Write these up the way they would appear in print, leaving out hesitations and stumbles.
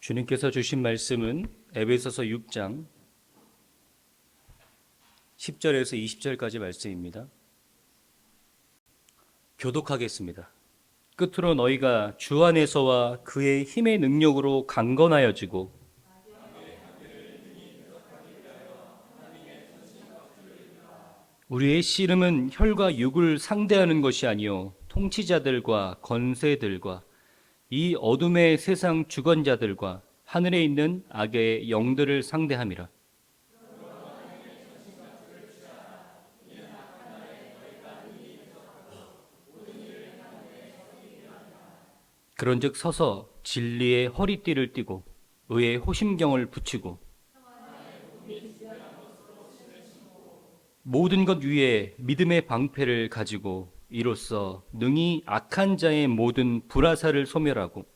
주님께서 주신 말씀은 에베소서 6장 10절에서 20절까지 말씀입니다. 교독하겠습니다. 끝으로 너희가 주 안에서와 그의 힘의 능력으로 강건하여지고 우리의 씨름은 혈과 육을 상대하는 것이 아니요 통치자들과 권세들과 이 어둠의 세상 주권자들과 하늘에 있는 악의 영들을 상대함이라. 그런즉 서서 진리의 허리띠를 띠고 의의 호심경을 붙이고 모든 것 위에 믿음의 방패를 가지고 이로써 능히 악한 자의 모든 불화살을 소멸하고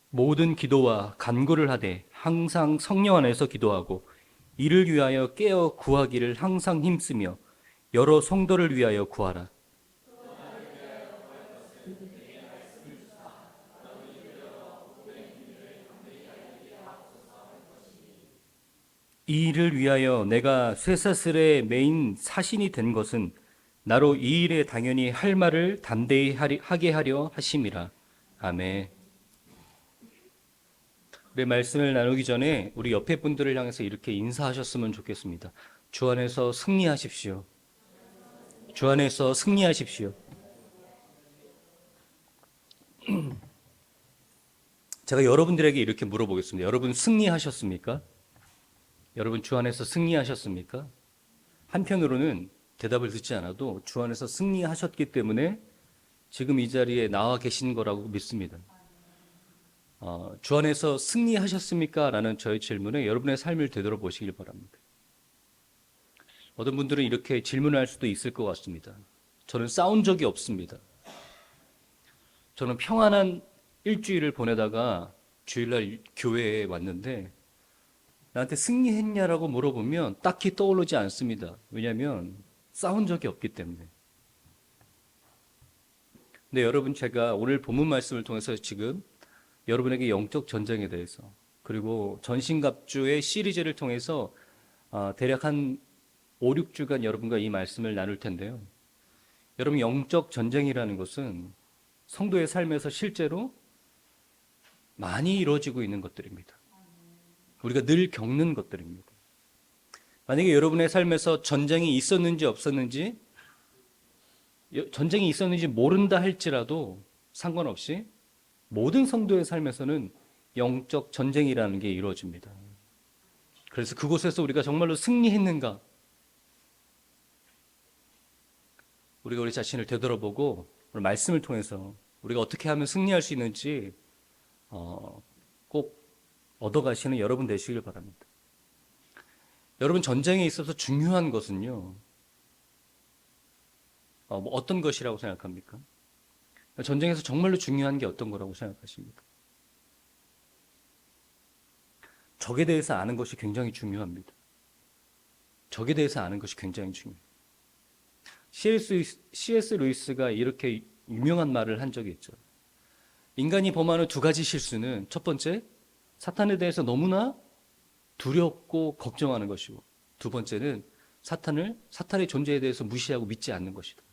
모든 기도와 간구를 하되 항상 성령 안에서 기도하고 이를 위하여 깨어 구하기를 항상 힘쓰며 여러 성도를 위하여 구하라. 이 일을 위하여 내가 쇠사슬에 매인 사신이 된 것은 나로 이 일에 당연히 할 말을 담대히 하게 하려 하심이라. 아멘. 우리 말씀을 나누기 전에 우리 옆에 분들을 향해서 이렇게 인사하셨으면 좋겠습니다. 주 안에서 승리하십시오. 주 안에서 승리하십시오. 제가 여러분들에게 이렇게 물어보겠습니다. 여러분 승리하셨습니까? 여러분 주 안에서 승리하셨습니까? 한편으로는 대답을 듣지 않아도 주 안에서 승리하셨기 때문에 지금 이 자리에 나와 계신 거라고 믿습니다. 주 안에서 승리하셨습니까? 라는 저의 질문에 여러분의 삶을 되돌아보시길 바랍니다. 어떤 분들은 이렇게 질문할 수도 있을 것 같습니다. 저는 싸운 적이 없습니다. 저는 평안한 일주일을 보내다가 주일날 교회에 왔는데 나한테 승리했냐라고 물어보면 딱히 떠오르지 않습니다. 왜냐하면 싸운 적이 없기 때문에. 근데 여러분, 제가 오늘 본문 말씀을 통해서 지금 여러분에게 영적 전쟁에 대해서 그리고 전신갑주의 시리즈를 통해서 대략 한 5, 6주간 여러분과 이 말씀을 나눌 텐데요. 여러분, 영적 전쟁이라는 것은 성도의 삶에서 실제로 많이 이루어지고 있는 것들입니다. 우리가 늘 겪는 것들입니다. 만약에 여러분의 삶에서 전쟁이 있었는지 없었는지, 전쟁이 있었는지 모른다 할지라도 상관없이 모든 성도의 삶에서는 영적 전쟁이라는 게 이루어집니다. 그래서 그곳에서 우리가 정말로 승리했는가? 우리가 우리 자신을 되돌아보고 오늘 말씀을 통해서 우리가 어떻게 하면 승리할 수 있는지 꼭 얻어가시는 여러분 되시길 바랍니다. 여러분, 전쟁에 있어서 중요한 것은요, 어떤 것이라고 생각합니까? 전쟁에서 정말로 중요한 게 어떤 거라고 생각하십니까? 적에 대해서 아는 것이 굉장히 중요합니다. 적에 대해서 아는 것이 굉장히 중요해요. C.S. 루이스가 이렇게 유명한 말을 한 적이 있죠. 인간이 범하는 두 가지 실수는, 첫 번째, 사탄에 대해서 너무나 두렵고 걱정하는 것이고, 두 번째는 사탄의 존재에 대해서 무시하고 믿지 않는 것이다.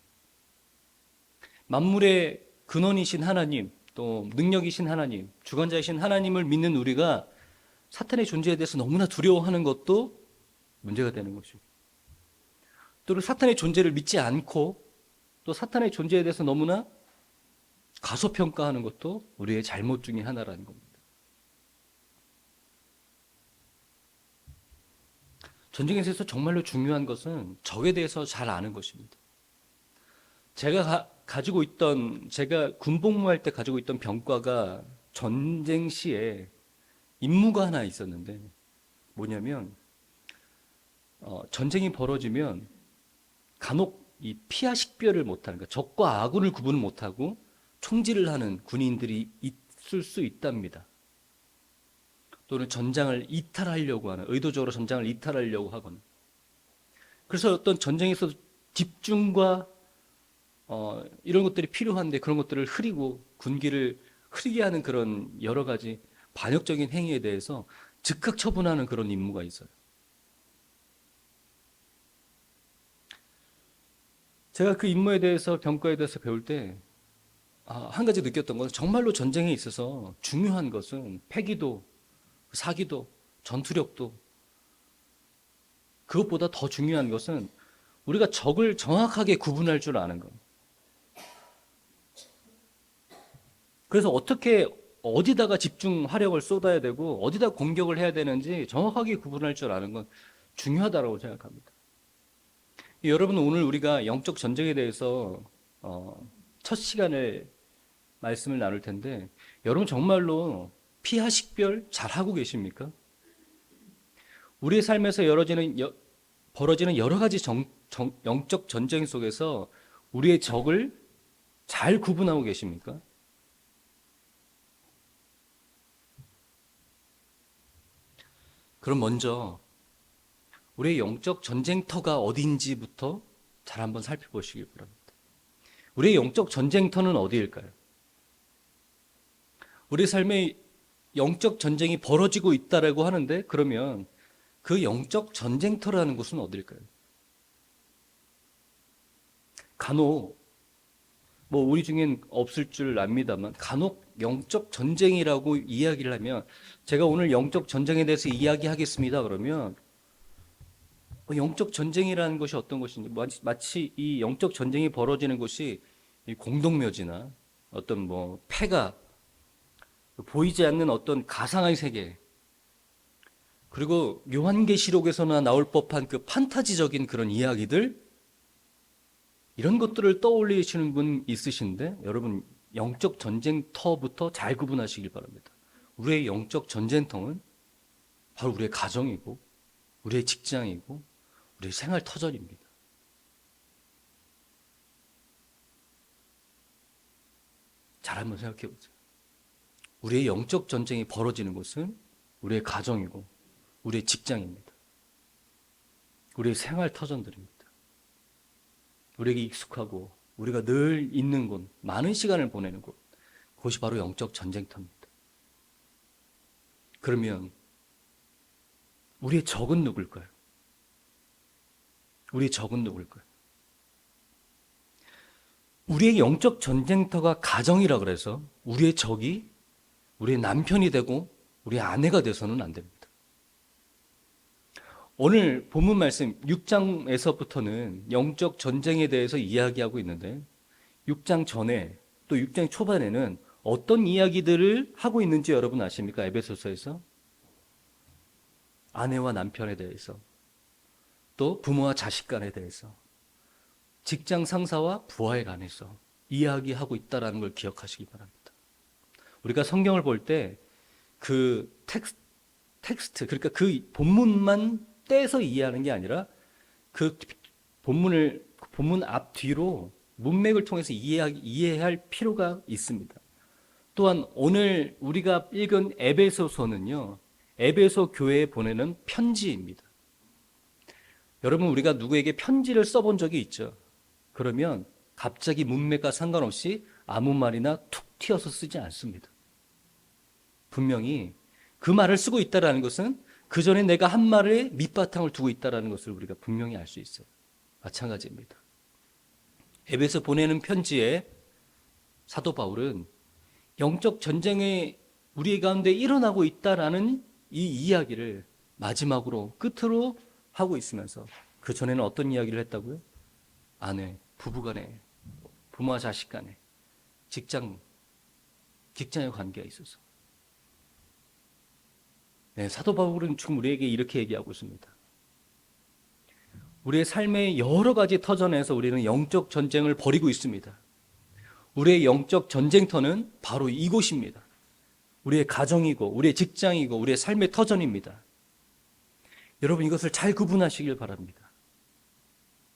만물의 근원이신 하나님, 또 능력이신 하나님, 주관자이신 하나님을 믿는 우리가 사탄의 존재에 대해서 너무나 두려워하는 것도 문제가 되는 것이고, 또는 사탄의 존재를 믿지 않고 또 사탄의 존재에 대해서 너무나 가소평가하는 것도 우리의 잘못 중에 하나라는 겁니다. 전쟁에서 정말로 중요한 것은 적에 대해서 잘 아는 것입니다. 제가 군복무할 때 가지고 있던 병과가 전쟁 시에 임무가 하나 있었는데, 뭐냐면 전쟁이 벌어지면 간혹 이 피하 식별을 못하는, 그러니까 적과 아군을 구분을 못하고 총질을 하는 군인들이 있을 수 있답니다. 또는 전장을 이탈하려고 하는, 의도적으로 전장을 이탈하려고 하거나. 그래서 어떤 전쟁에서 집중과 이런 것들이 필요한데 그런 것들을 흐리고 군기를 흐리게 하는 그런 여러 가지 반역적인 행위에 대해서 즉각 처분하는 그런 임무가 있어요. 제가 그 임무에 대해서 병과에 대해서 배울 때 한 가지 느꼈던 건 정말로 전쟁에 있어서 중요한 것은 패기도 사기도 전투력도 그것보다 더 중요한 것은 우리가 적을 정확하게 구분할 줄 아는 것. 그래서 어떻게 어디다가 집중 화력을 쏟아야 되고 어디다 공격을 해야 되는지 정확하게 구분할 줄 아는 건 중요하다고 생각합니다. 여러분 오늘 우리가 영적 전쟁에 대해서 첫 시간에 말씀을 나눌 텐데 여러분 정말로 피하 식별 잘 하고 계십니까? 우리의 삶에서 벌어지는 여러 가지 영적 전쟁 속에서 우리의 적을 잘 구분하고 계십니까? 그럼 먼저 우리의 영적 전쟁터가 어디인지부터 잘 한번 살펴보시길 바랍니다. 우리의 영적 전쟁터는 어디일까요? 우리 삶에 영적 전쟁이 벌어지고 있다라고 하는데 그러면 그 영적 전쟁터라는 곳은 어딜까요? 간혹 우리 중엔 없을 줄 압니다만 간혹 영적 전쟁이라고 이야기를 하면 제가 오늘 영적 전쟁에 대해서 이야기하겠습니다. 그러면 영적 전쟁이라는 것이 어떤 것인지 마치 이 영적 전쟁이 벌어지는 곳이 이 공동묘지나 어떤 폐가 보이지 않는 어떤 가상의 세계 그리고 요한계시록에서나 나올 법한 그 판타지적인 그런 이야기들 이런 것들을 떠올리시는 분 있으신데 여러분 영적 전쟁터부터 잘 구분하시길 바랍니다. 우리의 영적 전쟁터는 바로 우리의 가정이고 우리의 직장이고 우리의 생활 터전입니다. 잘 한번 생각해 보세요. 우리의 영적 전쟁이 벌어지는 곳은 우리의 가정이고 우리의 직장입니다. 우리의 생활 터전들입니다. 우리에게 익숙하고 우리가 늘 있는 곳, 많은 시간을 보내는 곳, 그것이 바로 영적 전쟁터입니다. 그러면 우리의 적은 누굴까요? 우리의 적은 누굴까요? 우리의 영적 전쟁터가 가정이라 그래서 우리의 적이 우리의 남편이 되고 우리의 아내가 돼서는 안 됩니다. 오늘 본문 말씀 6장에서부터는 영적 전쟁에 대해서 이야기하고 있는데 6장 전에 또 6장 초반에는 어떤 이야기들을 하고 있는지 여러분 아십니까? 에베소서에서 아내와 남편에 대해서 또 부모와 자식 간에 대해서 직장 상사와 부하에 관해서 이야기하고 있다는 걸 기억하시기 바랍니다. 우리가 성경을 볼 때 그 텍스트 그러니까 그 본문만 떼서 이해하는 게 아니라 그 본문 앞 뒤로 문맥을 통해서 이해할 필요가 있습니다. 또한 오늘 우리가 읽은 에베소서는요, 에베소 교회에 보내는 편지입니다. 여러분, 우리가 누구에게 편지를 써본 적이 있죠? 그러면 갑자기 문맥과 상관없이 아무 말이나 툭 튀어서 쓰지 않습니다. 분명히 그 말을 쓰고 있다는 것은 그 전에 내가 한 말에 밑바탕을 두고 있다는 것을 우리가 분명히 알 수 있어요. 마찬가지입니다. 에베소 보내는 편지에 사도 바울은 영적 전쟁이 우리 가운데 일어나고 있다라는 이 이야기를 마지막으로 끝으로 하고 있으면서 그 전에는 어떤 이야기를 했다고요? 아내, 부부간에, 부모와 자식 간에, 직장의 관계가 있어서. 네, 사도 바울은 지금 우리에게 이렇게 얘기하고 있습니다. 우리의 삶의 여러 가지 터전에서 우리는 영적 전쟁을 벌이고 있습니다. 우리의 영적 전쟁터는 바로 이곳입니다. 우리의 가정이고 우리의 직장이고 우리의 삶의 터전입니다. 여러분 이것을 잘 구분하시길 바랍니다.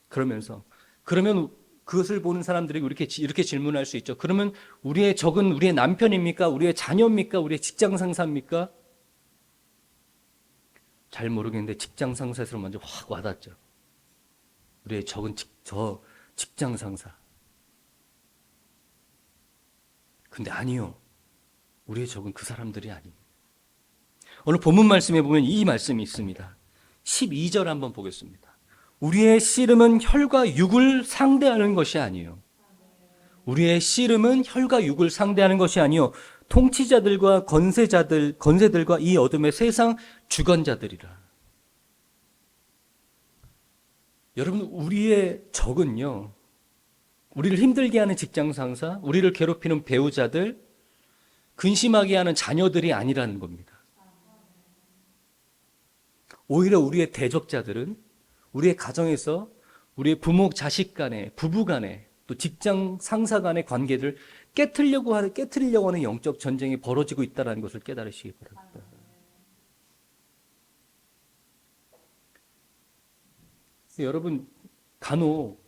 그러면 그것을 보는 사람들이 이렇게 질문할 수 있죠. 그러면 우리의 적은 우리의 남편입니까? 우리의 자녀입니까? 우리의 직장 상사입니까? 잘 모르겠는데 직장 상사에서 먼저 확 와닿죠. 우리의 적은 직장 상사. 근데 아니요. 우리의 적은 그 사람들이 아니에요. 오늘 본문 말씀에 보면 이 말씀이 있습니다. 12절 한번 보겠습니다. 우리의 씨름은 혈과 육을 상대하는 것이 아니요. 우리의 씨름은 혈과 육을 상대하는 것이 아니요. 통치자들과 건세들과 이 어둠의 세상 주관자들이라. 여러분, 우리의 적은요, 우리를 힘들게 하는 직장 상사, 우리를 괴롭히는 배우자들, 근심하게 하는 자녀들이 아니라는 겁니다. 오히려 우리의 대적자들은 우리의 가정에서 우리의 부모 자식 간에, 부부 간에, 또 직장 상사 간의 관계를 깨트리려고 하는 영적 전쟁이 벌어지고 있다는 것을 깨달으시기 바랍니다. 여러분, 간혹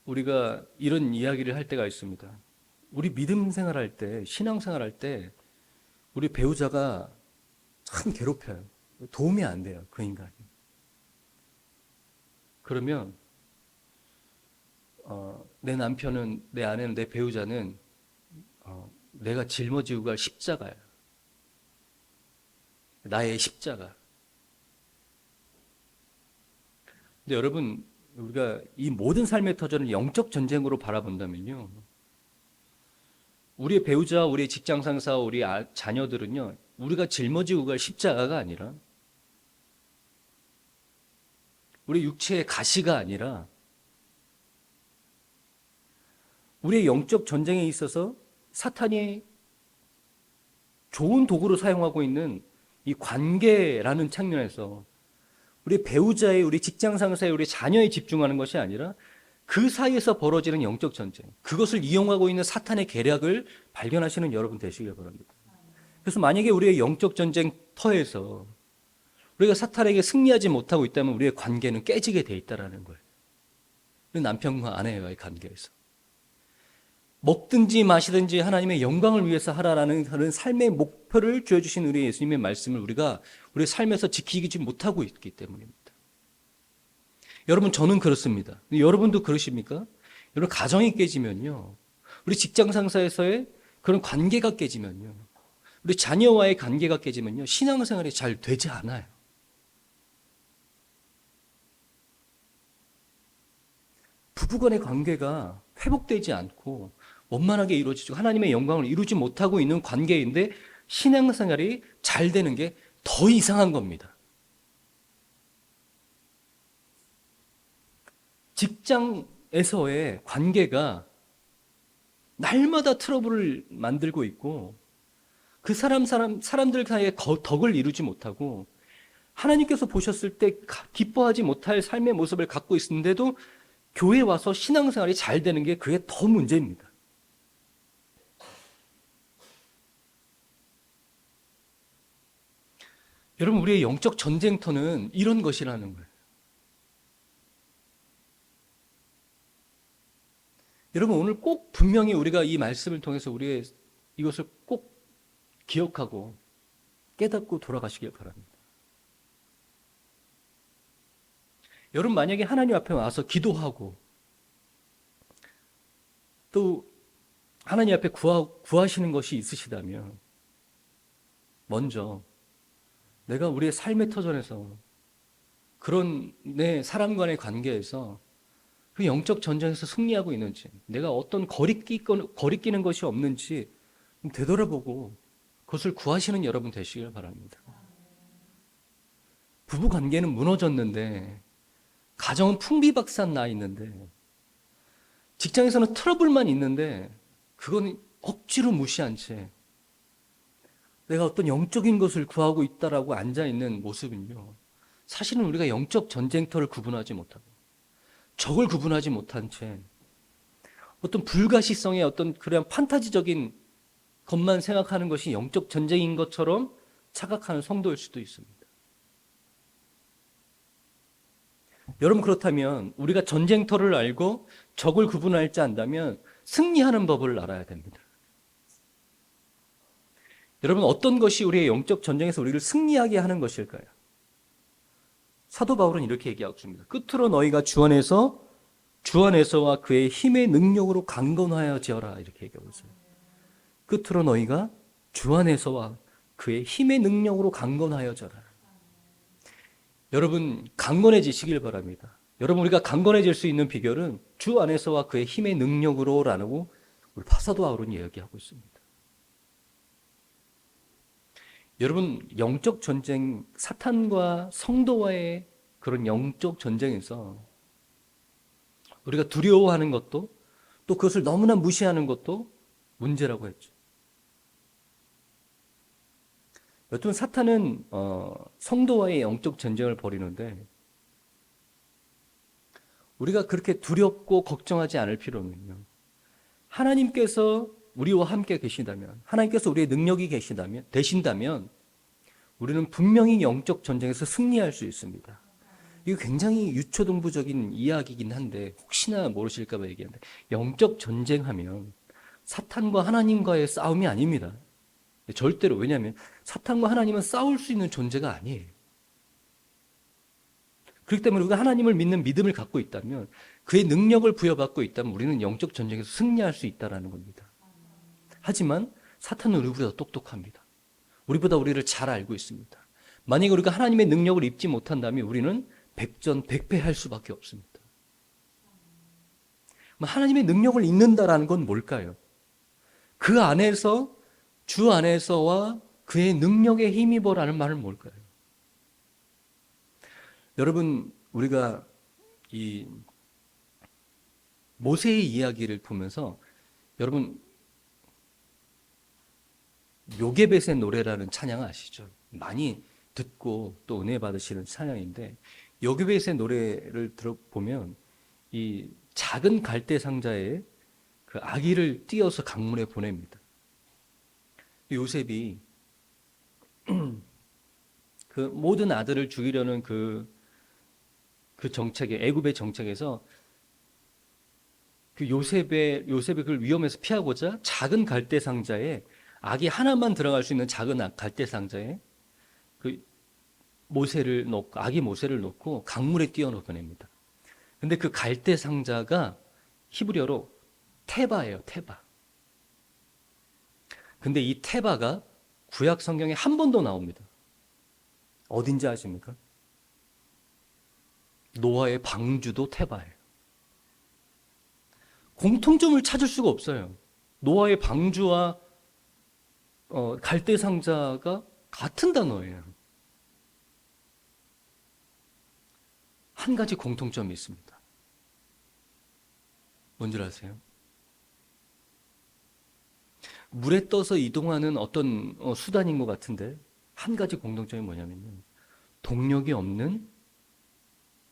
우리가 이런 이야기를 할 때가 있습니다. 우리 믿음 생활할 때, 신앙 생활할 때 우리 배우자가 참 괴롭혀요. 도움이 안 돼요, 그 인간이. 그러면 내 남편은, 내 아내는, 내 배우자는 내가 짊어지고 갈 십자가예요. 나의 십자가. 근데 여러분, 우리가 이 모든 삶의 터전을 영적 전쟁으로 바라본다면요, 우리의 배우자, 우리의 직장 상사, 우리 자녀들은요, 우리가 짊어지고 갈 십자가가 아니라, 우리 육체의 가시가 아니라, 우리의 영적 전쟁에 있어서 사탄이 좋은 도구로 사용하고 있는 이 관계라는 측면에서 우리 배우자의, 우리 직장 상사의, 우리 자녀에 집중하는 것이 아니라 그 사이에서 벌어지는 영적 전쟁, 그것을 이용하고 있는 사탄의 계략을 발견하시는 여러분 되시길 바랍니다. 그래서 만약에 우리의 영적 전쟁터에서 우리가 사탄에게 승리하지 못하고 있다면 우리의 관계는 깨지게 돼 있다는 거예요. 남편과 아내와의 관계에서. 먹든지 마시든지 하나님의 영광을 위해서 하라라는 그런 삶의 목표를 주어주신 우리 예수님의 말씀을 우리가 우리 삶에서 지키지 못하고 있기 때문입니다. 여러분, 저는 그렇습니다. 여러분도 그러십니까? 여러분, 가정이 깨지면요, 우리 직장 상사에서의 그런 관계가 깨지면요, 우리 자녀와의 관계가 깨지면요, 신앙생활이 잘 되지 않아요. 부부간의 관계가 회복되지 않고 원만하게 이루어지고 하나님의 영광을 이루지 못하고 있는 관계인데 신앙생활이 잘 되는 게 더 이상한 겁니다. 직장에서의 관계가 날마다 트러블을 만들고 있고 그 사람들 사이에 덕을 이루지 못하고 하나님께서 보셨을 때 기뻐하지 못할 삶의 모습을 갖고 있는데도 교회에 와서 신앙생활이 잘 되는 게 그게 더 문제입니다. 여러분, 우리의 영적 전쟁터는 이런 것이라는 거예요. 여러분, 오늘 꼭 분명히 우리가 이 말씀을 통해서 우리의 이것을 꼭 기억하고 깨닫고 돌아가시길 바랍니다. 여러분, 만약에 하나님 앞에 와서 기도하고 또 하나님 앞에 구하시는 것이 있으시다면 먼저 내가 우리의 삶의 터전에서 그런 내 사람 간의 관계에서 그 영적 전쟁에서 승리하고 있는지, 내가 어떤 거리끼는 것이 없는지 되돌아보고 그것을 구하시는 여러분 되시길 바랍니다. 부부 관계는 무너졌는데, 가정은 풍비박산 나 있는데, 직장에서는 트러블만 있는데 그건 억지로 무시한 채 내가 어떤 영적인 것을 구하고 있다라고 앉아있는 모습은요, 사실은 우리가 영적 전쟁터를 구분하지 못하고 적을 구분하지 못한 채 어떤 불가시성의 어떤 그런 판타지적인 것만 생각하는 것이 영적 전쟁인 것처럼 착각하는 성도일 수도 있습니다. 여러분, 그렇다면 우리가 전쟁터를 알고 적을 구분할 줄 안다면 승리하는 법을 알아야 됩니다. 여러분, 어떤 것이 우리의 영적 전쟁에서 우리를 승리하게 하는 것일까요? 사도 바울은 이렇게 얘기하고 있습니다. 끝으로 너희가 주 안에서 주 안에서와 그의 힘의 능력으로 강건하여지어라 이렇게 얘기하고 있어요. 끝으로 너희가 주 안에서와 그의 힘의 능력으로 강건하여져라. 여러분 강건해지시길 바랍니다. 여러분 우리가 강건해질 수 있는 비결은 주 안에서와 그의 힘의 능력으로라고 우리 파사도 아우론이 이야기하고 있습니다. 여러분 영적 전쟁, 사탄과 성도와의 그런 영적 전쟁에서 우리가 두려워하는 것도 또 그것을 너무나 무시하는 것도 문제라고 했죠. 여튼 사탄은 성도와의 영적 전쟁을 벌이는데 우리가 그렇게 두렵고 걱정하지 않을 필요는요. 하나님께서 우리와 함께 계신다면, 하나님께서 우리의 능력이 되신다면 우리는 분명히 영적 전쟁에서 승리할 수 있습니다. 이거 굉장히 유초동부적인 이야기이긴 한데 혹시나 모르실까 봐 얘기하는데 영적 전쟁하면 사탄과 하나님과의 싸움이 아닙니다. 절대로. 왜냐하면 사탄과 하나님은 싸울 수 있는 존재가 아니에요. 그렇기 때문에 우리가 하나님을 믿는 믿음을 갖고 있다면, 그의 능력을 부여받고 있다면 우리는 영적 전쟁에서 승리할 수 있다는 겁니다. 하지만 사탄은 우리보다 똑똑합니다. 우리보다 우리를 잘 알고 있습니다. 만약에 우리가 하나님의 능력을 입지 못한다면 우리는 백전백패할 수밖에 없습니다. 하나님의 능력을 입는다라는 건 뭘까요? 그 안에서, 주 안에서와 그의 능력에 힘입어라는 말은 뭘까요? 여러분, 우리가 이 모세의 이야기를 보면서 여러분 요게벳의 노래라는 찬양 아시죠? 많이 듣고 또 은혜 받으시는 찬양인데, 요게벳의 노래를 들어보면 이 작은 갈대 상자에 그 아기를 띄어서 강문에 보냅니다. 요셉이 그 모든 아들을 죽이려는 그 정책에, 애굽의 정책에서 그 요셉의 그 위험에서 피하고자 작은 갈대 상자에, 아기 하나만 들어갈 수 있는 작은 갈대 상자에 그 모세를 넣고, 아기 모세를 넣고 강물에 띄어 보냅니다. 근데 그 갈대 상자가 히브리어로 테바예요, 테바. 근데 이 테바가 구약 성경에 한 번 더 나옵니다. 어딘지 아십니까? 노아의 방주도 테바예요. 공통점을 찾을 수가 없어요. 노아의 방주와 갈대 상자가 같은 단어예요. 한 가지 공통점이 있습니다. 뭔지 아세요? 물에 떠서 이동하는 어떤 수단인 것 같은데 한 가지 공통점이 뭐냐면요, 동력이 없는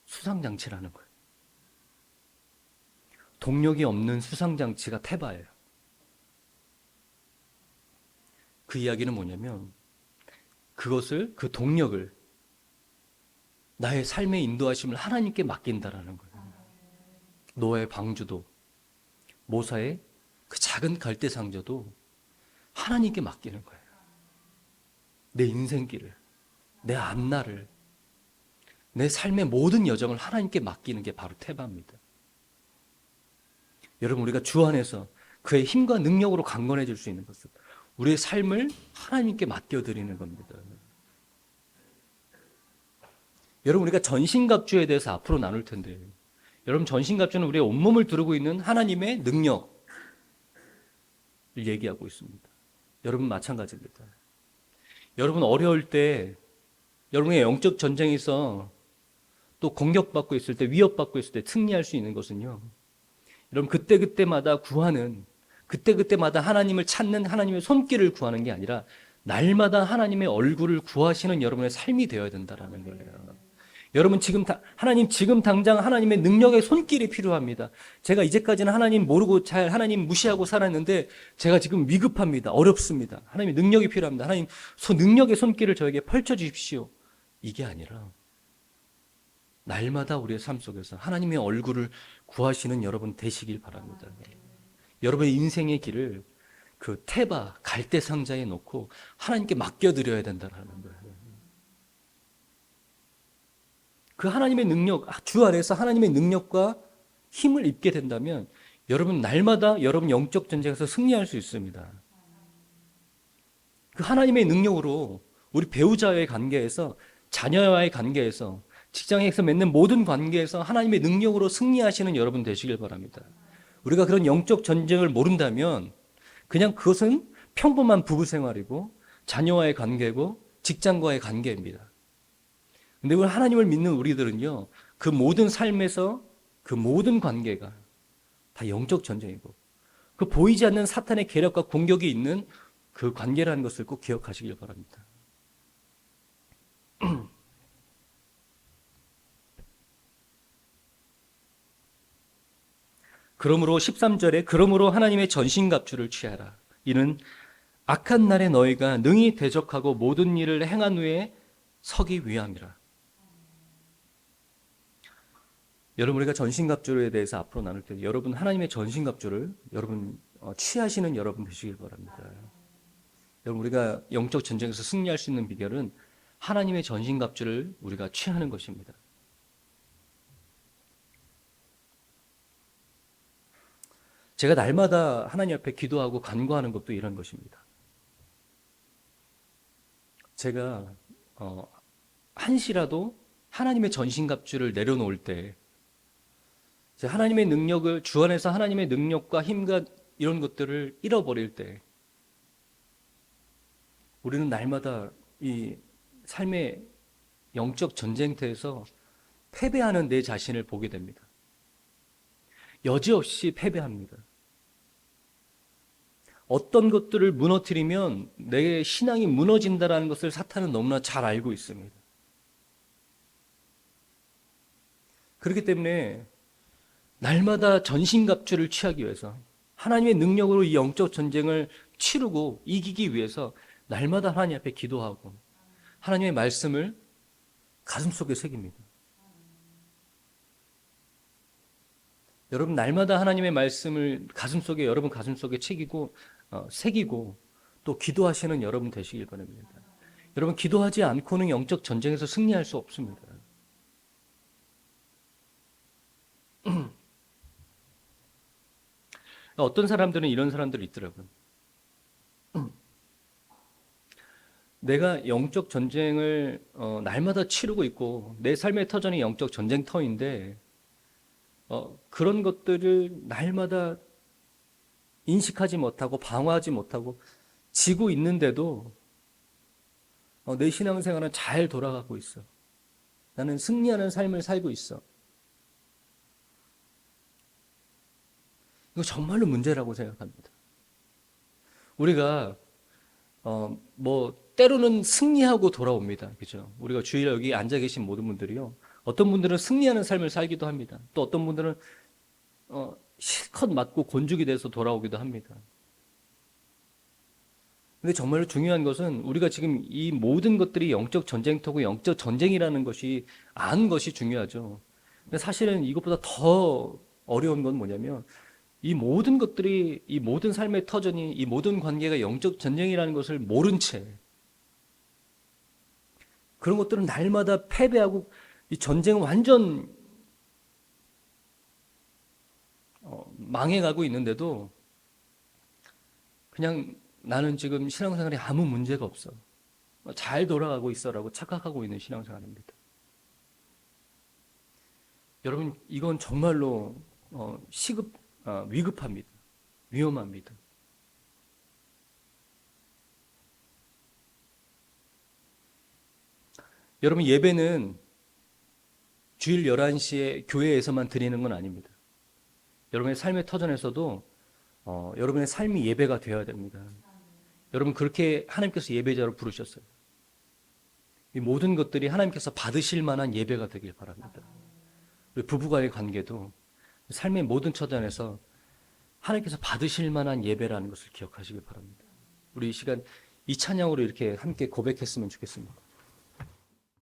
수상장치라는 거예요. 동력이 없는 수상장치가 테바예요. 그 이야기는 뭐냐면 그 동력을, 나의 삶의 인도하심을 하나님께 맡긴다라는 거예요. 노아의 방주도, 모사의 그 작은 갈대 상자도 하나님께 맡기는 거예요. 내 인생길을, 내 앞날을, 내 삶의 모든 여정을 하나님께 맡기는 게 바로 테바입니다. 여러분, 우리가 주 안에서 그의 힘과 능력으로 강건해질 수 있는 것은 우리의 삶을 하나님께 맡겨드리는 겁니다. 여러분, 우리가 전신갑주에 대해서 앞으로 나눌 텐데, 여러분, 전신갑주는 우리의 온몸을 두르고 있는 하나님의 능력을 얘기하고 있습니다. 여러분 마찬가지입니다. 여러분 어려울 때, 여러분의 영적 전쟁에서 또 공격받고 있을 때, 위협받고 있을 때 승리할 수 있는 것은요, 여러분 그때그때마다 구하는, 그때그때마다 하나님을 찾는 하나님의 손길을 구하는 게 아니라 날마다 하나님의 얼굴을 구하시는 여러분의 삶이 되어야 된다는 거예요. 여러분 하나님 지금 당장 하나님의 능력의 손길이 필요합니다. 제가 이제까지는 하나님 모르고 잘 하나님 무시하고 살았는데 제가 지금 위급합니다. 어렵습니다. 하나님의 능력이 필요합니다. 하나님 능력의 손길을 저에게 펼쳐주십시오. 이게 아니라 날마다 우리의 삶 속에서 하나님의 얼굴을 구하시는 여러분 되시길 바랍니다. 여러분의 인생의 길을 그 테바, 갈대 상자에 놓고 하나님께 맡겨드려야 된다는 거예요. 그 하나님의 능력, 주 안에서 하나님의 능력과 힘을 입게 된다면 여러분 날마다 여러분 영적 전쟁에서 승리할 수 있습니다. 그 하나님의 능력으로 우리 배우자와의 관계에서, 자녀와의 관계에서, 직장에서 맺는 모든 관계에서 하나님의 능력으로 승리하시는 여러분 되시길 바랍니다. 우리가 그런 영적 전쟁을 모른다면 그냥 그것은 평범한 부부 생활이고 자녀와의 관계고 직장과의 관계입니다. 근데 우리 하나님을 믿는 우리들은요, 그 모든 삶에서 그 모든 관계가 다 영적 전쟁이고 그 보이지 않는 사탄의 계략과 공격이 있는 그 관계라는 것을 꼭 기억하시길 바랍니다. 그러므로 13절에 그러므로 하나님의 전신갑주를 취하라. 이는 악한 날에 너희가 능히 대적하고 모든 일을 행한 후에 서기 위함이라. 여러분, 우리가 전신갑주에 대해서 앞으로 나눌 때 여러분 하나님의 전신갑주를 여러분 취하시는 여러분 되시길 바랍니다. 여러분, 우리가 영적 전쟁에서 승리할 수 있는 비결은 하나님의 전신갑주를 우리가 취하는 것입니다. 제가 날마다 하나님 앞에 기도하고 간구하는 것도 이런 것입니다. 제가 한시라도 하나님의 전신갑주를 내려놓을 때 하나님의 능력을, 주 안에서 하나님의 능력과 힘과 이런 것들을 잃어버릴 때 우리는 날마다 이 삶의 영적 전쟁터에서 패배하는 내 자신을 보게 됩니다. 여지없이 패배합니다. 어떤 것들을 무너뜨리면 내 신앙이 무너진다는 것을 사탄은 너무나 잘 알고 있습니다. 그렇기 때문에 날마다 전신갑주를 취하기 위해서 하나님의 능력으로 이 영적 전쟁을 치르고 이기기 위해서 날마다 하나님 앞에 기도하고 하나님의 말씀을 가슴속에 새깁니다. 여러분 날마다 하나님의 말씀을 가슴속에, 여러분 가슴속에 새기고 또 기도하시는 여러분 되시길 바랍니다. 여러분 기도하지 않고는 영적 전쟁에서 승리할 수 없습니다. 어떤 사람들은 이런 사람들이 있더라고요. 내가 영적 전쟁을 날마다 치르고 있고 내 삶의 터전이 영적 전쟁터인데 그런 것들을 날마다 인식하지 못하고 방어하지 못하고 지고 있는데도 내 신앙생활은 잘 돌아가고 있어. 나는 승리하는 삶을 살고 있어. 이거 정말로 문제라고 생각합니다. 우리가 때로는 승리하고 돌아옵니다. 그죠? 우리가 주일에 여기 앉아 계신 모든 분들이요. 어떤 분들은 승리하는 삶을 살기도 합니다. 또 어떤 분들은 실컷 맞고 곤죽이 돼서 돌아오기도 합니다. 근데 정말로 중요한 것은 우리가 지금 이 모든 것들이 영적 전쟁터고 영적 전쟁이라는 것이 아는 것이 중요하죠. 근데 사실은 이것보다 더 어려운 건 뭐냐면 이 모든 것들이, 이 모든 삶의 터전이, 이 모든 관계가 영적 전쟁이라는 것을 모른 채 그런 것들은 날마다 패배하고 이 전쟁은 완전 망해가고 있는데도 그냥 나는 지금 신앙생활에 아무 문제가 없어. 잘 돌아가고 있어라고 착각하고 있는 신앙생활입니다. 여러분, 이건 정말로 위급합니다. 위험합니다. 여러분, 예배는 주일 11시에 교회에서만 드리는 건 아닙니다. 여러분의 삶의 터전에서도 여러분의 삶이 예배가 되어야 됩니다. 여러분 그렇게 하나님께서 예배자로 부르셨어요. 이 모든 것들이 하나님께서 받으실 만한 예배가 되길 바랍니다. 우리 부부간의 관계도 삶의 모든 처전에서 하나님께서 받으실 만한 예배라는 것을 기억하시길 바랍니다. 우리 이 시간 이 찬양으로 이렇게 함께 고백했으면 좋겠습니다.